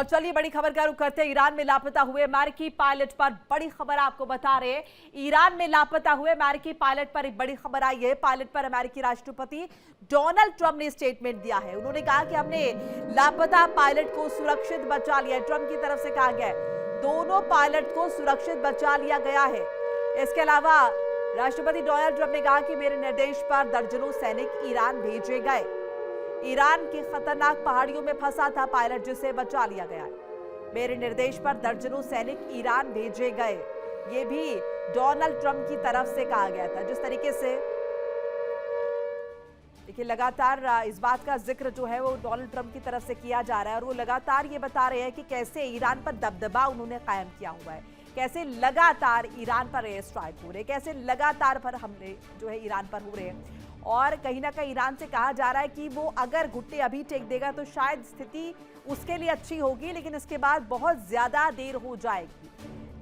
और चलिए बड़ी खबर का रुख करते हैं। ईरान में लापता हुए अमेरिकी पायलट पर बड़ी खबर आपको बता रहे हैं। ईरान में लापता हुए अमेरिकी पायलट पर एक बड़ी खबर आई है। पायलट पर अमेरिकी राष्ट्रपति डोनाल्ड ट्रंप ने स्टेटमेंट दिया है। उन्होंने कहा कि हमने लापता पायलट को सुरक्षित बचा लिया है। ट्रंप की तरफ से कहा गया है दोनों पायलट को सुरक्षित बचा लिया गया है। इसके अलावा राष्ट्रपति डोनाल्ड ट्रंप ने कहा कि मेरे निर्देश पर दर्जनों सैनिक ईरान भेजे गए। ईरान की खतरनाक पहाड़ियों में फंसा था पायलट, जिसे बचा लिया गया है। मेरे निर्देश पर दर्जनों सैनिक ईरान भेजे गए। ये भी डोनाल्ड ट्रंप की तरफ से कहा गया था। जिस तरीके से देखिए लगातार इस बात का जिक्र जो है वो डोनाल्ड ट्रंप की तरफ से किया जा रहा है और वो लगातार ये बता रहे हैं कि कैसे ईरान पर दबदबा उन्होंने कायम किया हुआ है, कैसे लगातार ईरान पर एयर स्ट्राइक हो रहे, कैसे लगातार पर हमले जो है ईरान पर हो रहे हैं। और कहीं ना कहीं ईरान से कहा जा रहा है कि वो अगर घुट्टे अभी टेक देगा तो शायद स्थिति उसके लिए अच्छी होगी, लेकिन इसके बाद बहुत ज्यादा देर हो जाएगी।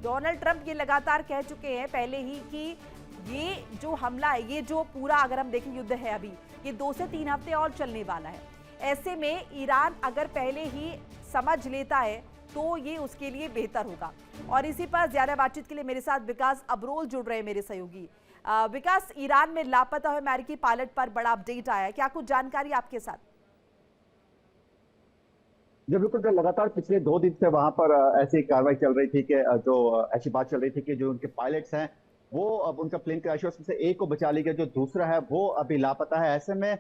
डोनाल्ड ट्रंप ये लगातार कह चुके हैं पहले ही कि ये जो हमला है, ये जो पूरा अगर हम देखें युद्ध है अभी, ये 2 से 3 हफ्ते और चलने वाला है। ऐसे में ईरान अगर पहले ही समझ लेता है तो ये उसके लिए बेहतर होगा। और इसी पर ज्यादा बातचीत के लिए मेरे साथ विकास अब्रोल जुड़ रहे हैं, मेरे सहयोगी। विकास, ईरान में लापता हुए अमेरिकी पायलट पर बड़ा अपडेट आया है, क्या कुछ जानकारी आपके साथ? जो बिल्कुल जो लगातार पिछले 2 दिन से वहां पर ऐसी कार्रवाई चल रही थी कि जो ऐसी बात चल रही थी कि जो उनके पायलट्स हैं वो अब उनका प्लेन क्रैश हुआ, उसमें से एक को बचा लिया गया, जो दूसरा है वो अभी लापता है। ऐसे में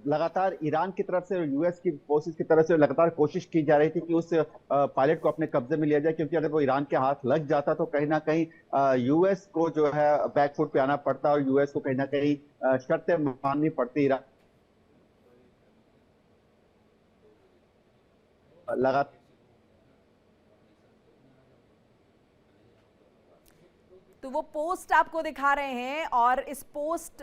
लगातार ईरान की तरफ से, यूएस की फोर्सेस की तरफ से लगातार कोशिश की जा रही थी कि उस पायलट को अपने कब्जे में लिया जाए, क्योंकि अगर वो ईरान के हाथ लग जाता तो कहीं ना कहीं यूएस को जो है बैकफुट पे आना पड़ता और यूएस को कहीं ना कहीं शर्तें माननी पड़ती ईरान लगातार। तो वो पोस्ट आपको दिखा रहे हैं और इस पोस्ट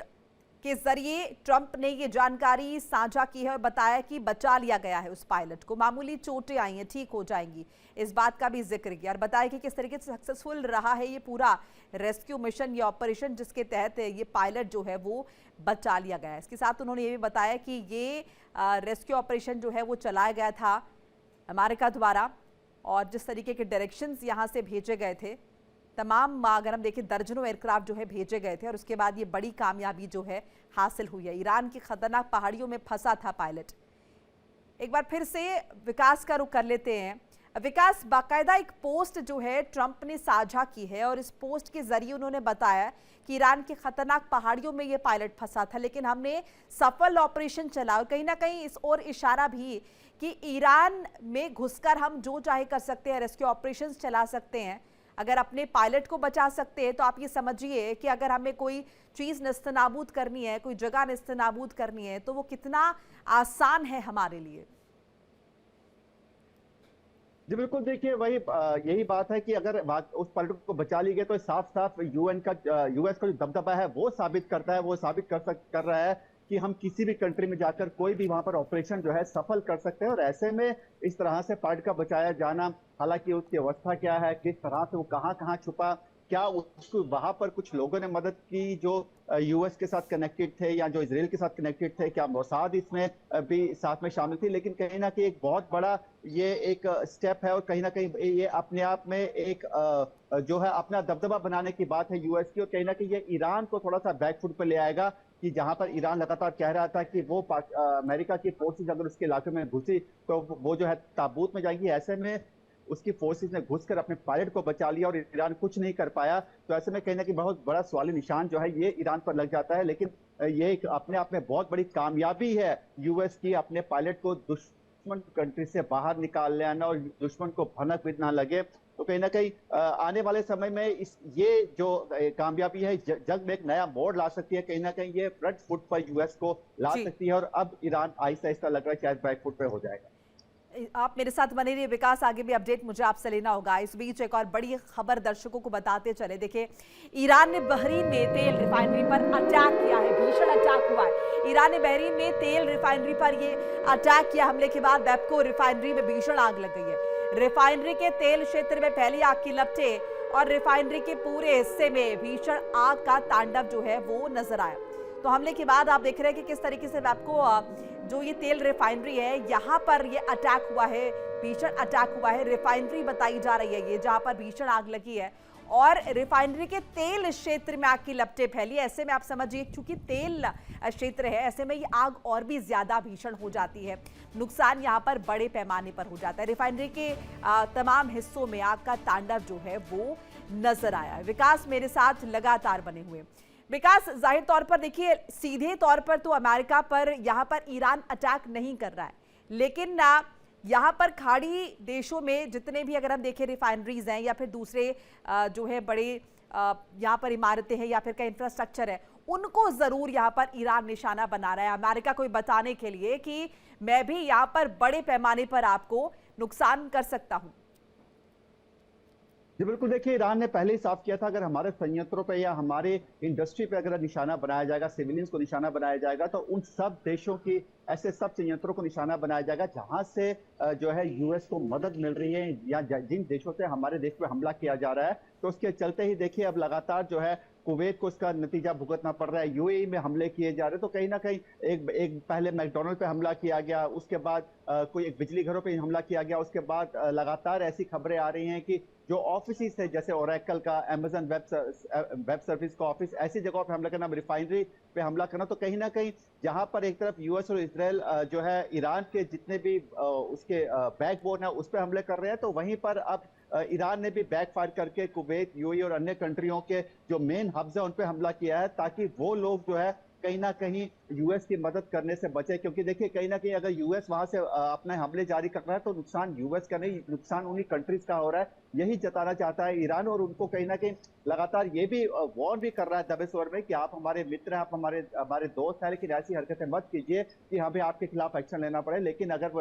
के जरिए ट्रंप ने ये जानकारी साझा की है और बताया कि बचा लिया गया है उस पायलट को, मामूली चोटें आई हैं, ठीक हो जाएंगी, इस बात का भी जिक्र किया और बताया कि किस तरीके से सक्सेसफुल रहा है ये पूरा रेस्क्यू मिशन या ऑपरेशन, जिसके तहत ये पायलट जो है वो बचा लिया गया है। इसके साथ उन्होंने ये भी बताया कि ये रेस्क्यू ऑपरेशन जो है वो चलाया गया था अमेरिका द्वारा और जिस तरीके के डायरेक्शंस यहाँ से भेजे गए थे, तमाम अगर हम देखें दर्जनों एयरक्राफ्ट जो है भेजे गए थे और उसके बाद ये बड़ी कामयाबी जो है हासिल हुई है। ईरान की खतरनाक पहाड़ियों में फंसा था पायलट। एक बार फिर से विकास का रुख कर लेते हैं। विकास, बाकायदा एक पोस्ट जो है ट्रंप ने साझा की है और इस पोस्ट के जरिए उन्होंने बताया कि ईरान की खतरनाक पहाड़ियों में ये पायलट फंसा था, लेकिन हमने सफल ऑपरेशन चला और कहीं ना कहीं इस ओर इशारा भी कि ईरान में घुसकर हम जो चाहे कर सकते हैं, रेस्क्यू ऑपरेशंस चला सकते हैं। अगर अपने पायलट को बचा सकते हैं तो आप ये समझिए कि अगर हमें कोई चीज नेस्तनाबूद करनी है, कोई जगह नेस्तनाबूद करनी है, तो वो कितना आसान है हमारे लिए। जी बिल्कुल, देखिए वही यही बात है कि अगर बात उस पायलट को बचा ली गई तो साफ साफ यूएस का जो दबदबा है वो साबित करता है, वो साबित कर रहा है कि हम किसी भी कंट्री में जाकर कोई भी वहां पर ऑपरेशन जो है सफल कर सकते हैं। और ऐसे में इस तरह से पायलट का बचाया जाना, हालांकि उसकी अवस्था क्या है, किस तरह से वो कहां कहां छुपा, क्या उसको वहां पर कुछ लोगों ने मदद की जो यूएस के साथ कनेक्टेड थे या जो इजराइल के साथ कनेक्टेड थे, क्या मोसाद इसमें भी साथ में शामिल थी, लेकिन कहीं ना कहीं एक बहुत बड़ा ये एक स्टेप है और कहीं ना कहीं ये अपने आप में एक जो है अपना दबदबा बनाने की बात है यूएस की। और कहीं ना कहीं ये ईरान को थोड़ा सा बैकफुट पर ले आएगा कि जहां पर ईरान लगातार कह रहा था कि वो अमेरिका की फोर्सेज अगर उसके इलाके में घुसी तो वो जो है ताबूत में जाएगी। ऐसे में उसकी फोर्सेस ने घुसकर अपने पायलट को बचा लिया और ईरान कुछ नहीं कर पाया। तो ऐसे में कहीं ना कहीं बहुत बड़ा सवाली निशान जो है ये ईरान पर लग जाता है। लेकिन ये एक अपने आप में बहुत बड़ी कामयाबी है यूएस की, अपने पायलट को दुश्मन कंट्री से बाहर निकाल लेना और दुश्मन को भनक भी ना लगे। तो कहीं ना कहीं आने वाले समय में ये जो कामयाबी है जग में एक नया मोड़ ला सकती है, कहीं ना कहीं ये फ्रंट फुट पर यूएस को ला सकती है और अब ईरान आहिस्ता आहिस्ता लग रहा है शायद बैक फुट पे हो जाएगा। आप मेरे साथ बने रहिए विकास, आगे भी अपडेट मुझे आपसे लेना होगा। इस बीच एक और बड़ी खबर दर्शकों को बताते चले। देखिए, ईरान ने बहरीन में तेल रिफाइनरी पर अटैक किया है, भीषण अटैक हुआ है। ईरान ने बहरीन में तेल रिफाइनरी पर ये अटैक किया। हमले के बाद वेपको रिफाइनरी में भीषण आग लग गई है। रिफाइनरी के तेल क्षेत्र में फैली आग की लपटें और रिफाइनरी के पूरे हिस्से में भीषण आग का तांडव जो है वो नजर आया। तो हमले के बाद आप देख रहे हैं कि किस तरीके से वेपको जो ये तेल रिफाइनरी है यहाँ पर ये अटैक हुआ है, भीषण अटैक हुआ है। रिफाइनरी बताई जा रही है ये, जहां पर भीषण आग लगी है और रिफाइनरी के तेल क्षेत्र में आग की लपटें फैली। ऐसे में आप समझिए, क्योंकि तेल क्षेत्र है, ऐसे में ये आग और भी ज्यादा भीषण हो जाती है। नुकसान यहाँ पर बड़े पैमाने पर हो जाता है। रिफाइनरी के तमाम हिस्सों में आग का तांडव जो है वो नजर आया। विकास मेरे साथ लगातार बने हुए। विकास, जाहिर तौर पर देखिए, सीधे तौर पर तो अमेरिका पर यहाँ पर ईरान अटैक नहीं कर रहा है, लेकिन यहाँ पर खाड़ी देशों में जितने भी अगर हम देखें रिफाइनरीज हैं या फिर दूसरे जो है बड़े यहाँ पर इमारतें हैं या फिर का इंफ्रास्ट्रक्चर है, उनको जरूर यहाँ पर ईरान निशाना बना रहा है अमेरिका को बताने के लिए कि मैं भी यहाँ पर बड़े पैमाने पर आपको नुकसान कर सकता हूँ। जी बिल्कुल, देखिए ईरान ने पहले ही साफ किया था, अगर हमारे संयंत्रों पे या हमारे इंडस्ट्री पे अगर निशाना बनाया जाएगा, सिविलियंस को निशाना बनाया जाएगा, तो उन सब देशों की ऐसे सब संयंत्रों को निशाना बनाया जाएगा जहां से जो है यूएस को मदद मिल रही है या जिन देशों से हमारे देश पे हमला किया जा रहा है। तो उसके चलते ही देखिए अब लगातार जो है कुवैत को इसका नतीजा भुगतना पड़ रहा है, यूएई में हमले किए जा रहे हैं। तो कहीं ना कहीं एक पहले मैकडोनल्ड पे हमला किया गया, उसके बाद कोई एक बिजली घरों पे हमला किया गया, उसके बाद लगातार ऐसी खबरें आ रही हैं कि जो ऑफिस है जैसे ओरेकल का, अमेजन वेब सर्विस का ऑफिस, ऐसी जगहों पे हमला करना, रिफाइनरी पे हमला करना। तो कहीं ना कहीं जहां पर एक तरफ यूएस और इजराइल जो है ईरान के जितने भी उसके बैकबोन है उस पर हमले कर रहे हैं, तो वहीं पर अब ईरान ने भी बैकफायर करके कुवैत, यूएई और अन्य कंट्रियों के जो मेन हब्स है उन पे हमला किया है, ताकि वो लोग जो है कहीं ना कहीं यूएस की मदद करने से बचे। क्योंकि देखिए कहीं ना कहीं अगर यूएस वहां से अपने हमले जारी कर रहा है तो नुकसान यूएस का नहीं, नुकसान उन्हीं कंट्रीज का हो रहा है। यही जताना चाहता है ईरान, और उनको कहीं ना कहीं लगातार ये भी वॉर्न भी कर रहा है दबे स्वर में कि आप हमारे मित्र हैं, आप हमारे दोस्त हैं, लेकिन ऐसी हरकतें मत कीजिए कि हमें आपके खिलाफ एक्शन लेना पड़े। लेकिन अगर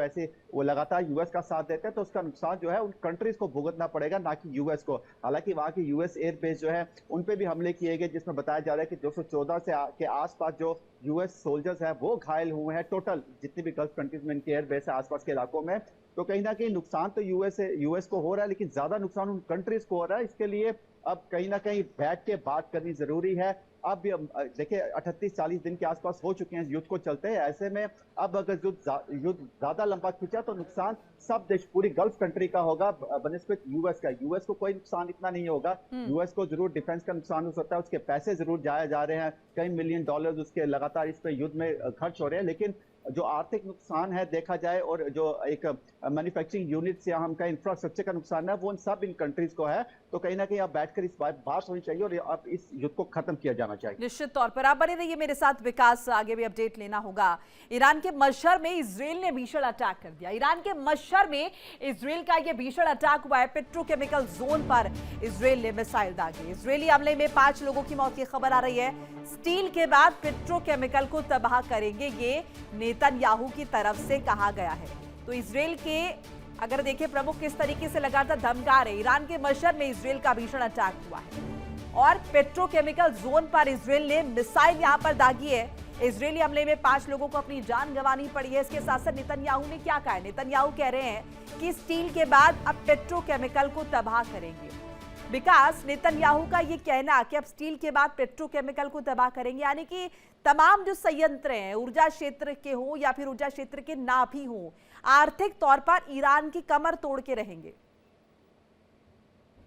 वो लगातार यूएस का साथ देते हैं तो उसका नुकसान जो है उन कंट्रीज को भुगतना पड़ेगा, ना कि यूएस को। हालांकि वहां की यूएस एयरबेस जो है उन पे भी हमले किए गए, जिसमें बताया जा रहा है कि 214 के आसपास जो यूएस सोल्जर्स हैं वो घायल हुए हैं, टोटल जितनी भी गल्फ कंट्रीज में इनके एयरबेस है आसपास के इलाकों में। तो कहीं ना कहीं नुकसान तो यूएस को हो रहा है, लेकिन ज्यादा नुकसान उन कंट्रीज को हो रहा है। इसके लिए अब कहीं ना कहीं बैठ के बात करनी जरूरी है। अब देखिए 38-40 दिन के आसपास हो चुके हैं युद्ध को चलते हैं। ऐसे में अब अगर युद्ध ज्यादा लंबा खिंचा तो नुकसान सब देश, पूरी गल्फ कंट्री का होगा बनिस्बत यूएस का। यूएस को कोई नुकसान इतना नहीं होगा, यूएस को जरूर डिफेंस का नुकसान हो सकता है, उसके पैसे जरूर जाए जा रहे हैं, कई मिलियन डॉलर्स उसके लगातार इस पे युद्ध में खर्च हो रहे हैं, लेकिन जो आर्थिक नुकसान है देखा जाए और जो एक मैन्युफैक्चरिंग यूनिट्स या हम इंफ्रास्ट्रक्चर का नुकसान है वो इन सब इन कंट्रीज को है। तो कहीं ना कहीं अब बैठकर इस बात होनी चाहिए और अब इस युद्ध को खत्म किया जाना चाहिए। निश्चित तौर पर आप बने रहिए मेरे साथ। विकास, आगे भी अपडेट लेना होगा। ईरान के मशहर में इजराइल ने भीषण अटैक कर दिया। ईरान के मशहर में इजराइल का यह भीषण अटैक हुआ है। पेट्रोकेमिकल जोन पर इजराइल ने मिसाइल दागी। इजरायली हमले में 5 लोगों की मौत की खबर आ रही है। स्टील के बाद पेट्रोकेमिकल को तबाह करेंगे, ये नेतन्याहू की तरफ से कहा गया है। तो इजराइल के अगर देखें प्रमुख किस तरीके से लगातार धमका रहे। ईरान के मशहर में इजराइल का भीषण अटैक हुआ है और पेट्रोकेमिकल जोन पर इजराइल ने मिसाइल यहां पर दागी है। इजरायली हमले में 5 लोगों को अपनी जान गंवानी पड़ी है। इसके साथ साथ नेतन्याहू ने क्या कहा है? नेतन्याहू कह रहे हैं कि स्टील के बाद अब पेट्रोकेमिकल को तबाह करेंगे। विकास, नेतन्याहू का ये कहना कि अब स्टील के बाद पेट्रोकेमिकल को तबाह करेंगे, यानी कि तमाम जो संयंत्र हैं ऊर्जा क्षेत्र के हो या फिर ऊर्जा क्षेत्र के ना भी हो, आर्थिक तौर पर ईरान की कमर तोड़ के रहेंगे।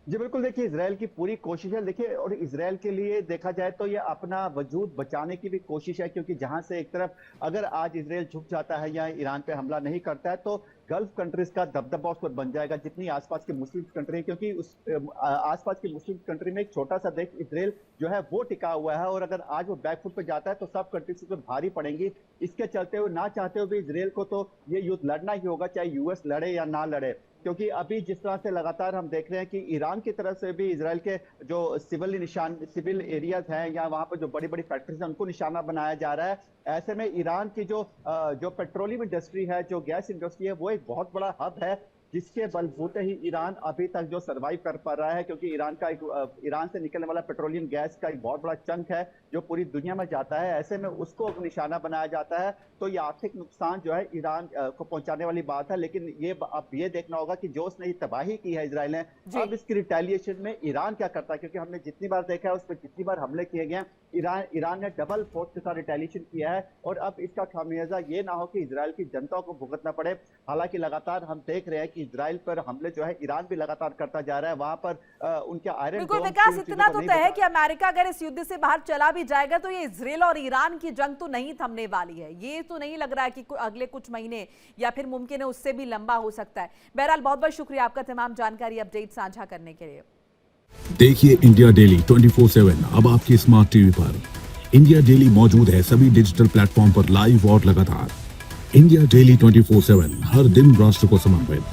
जी बिल्कुल, देखिए इसराइल की पूरी कोशिश है। देखिए और इसराइल के लिए देखा जाए तो ये अपना वजूद बचाने की भी कोशिश है, क्योंकि जहां से एक तरफ अगर आज इसराइल झुक जाता है या ईरान पे हमला नहीं करता है तो गल्फ कंट्रीज का दबदबा उस पर बन जाएगा, जितनी आसपास के मुस्लिम कंट्री है। क्योंकि उस आसपास की मुस्लिम कंट्री में एक छोटा सा देश इसराइल जो है वो टिका हुआ है, और अगर आज वो बैकफुट पे जाता है तो सब कंट्रीज उस पर भारी पड़ेंगी। इसके चलते हुए ना चाहते हुए भी इसराइल को तो ये युद्ध लड़ना ही होगा, चाहे यूएस लड़े या ना लड़े। क्योंकि अभी जिस तरह से लगातार हम देख रहे हैं कि ईरान की तरफ से भी इसराइल के जो सिविल एरियाज हैं या वहां पर जो बड़ी बड़ी फैक्ट्रीज हैं उनको निशाना बनाया जा रहा है। ऐसे में ईरान की जो पेट्रोलियम इंडस्ट्री है, जो गैस इंडस्ट्री है, वो एक बहुत बड़ा हब है, जिसके बलबूते ही ईरान अभी तक जो सर्वाइव कर पा रहा है। क्योंकि ईरान से निकलने वाला पेट्रोलियम गैस का एक बहुत बड़ा चंक है जो पूरी दुनिया में जाता है। ऐसे में उसको निशाना बनाया जाता है, तो ये आर्थिक नुकसान जो है ईरान को पहुंचाने वाली बात है। लेकिन अब ये देखना होगा कि जो उसने तबाही की है इसराइल ने, अब इसकी रिटेलिएशन में ईरान क्या करता है। क्योंकि हमने जितनी बार देखा है उस पर जितनी बार हमले किए गए, ईरान ने डबल फोर्स के साथ रिटेलिएशन किया है, और अब इसका खामियाजा ये ना हो कि इसराइल की जनता को भुगतना पड़े। हालांकि लगातार हम देख रहे हैं कि इजराइल पर हमले जो है ईरान भी लगातार करता जा रहा है। वहां पर उनके आयरन बिल्कुल डोम विकास, की चीजों इतना का तो नहीं तय है बता- कि अमेरिका अगर इस युद्ध से बाहर चला भी जाएगा तो ये इजराइल और ईरान की जंग तो नहीं थमने वाली है। ये तो नहीं लग रहा है कि अगले कुछ महीने या फिर मुमकिन है उससे भी लंबा हो सकता है। बहरहाल बहुत बहुत शुक्रिया आपका तमाम जानकारी अपडेट साझा करने के लिए। देखिए इंडिया डेली 24/7 अब आपके स्मार्ट टीवी पर। इंडिया डेली मौजूद है सभी डिजिटल प्लेटफॉर्म पर लाइव और लगातार। इंडिया डेली 24/7 हर दिन राष्ट्र को समर्पित।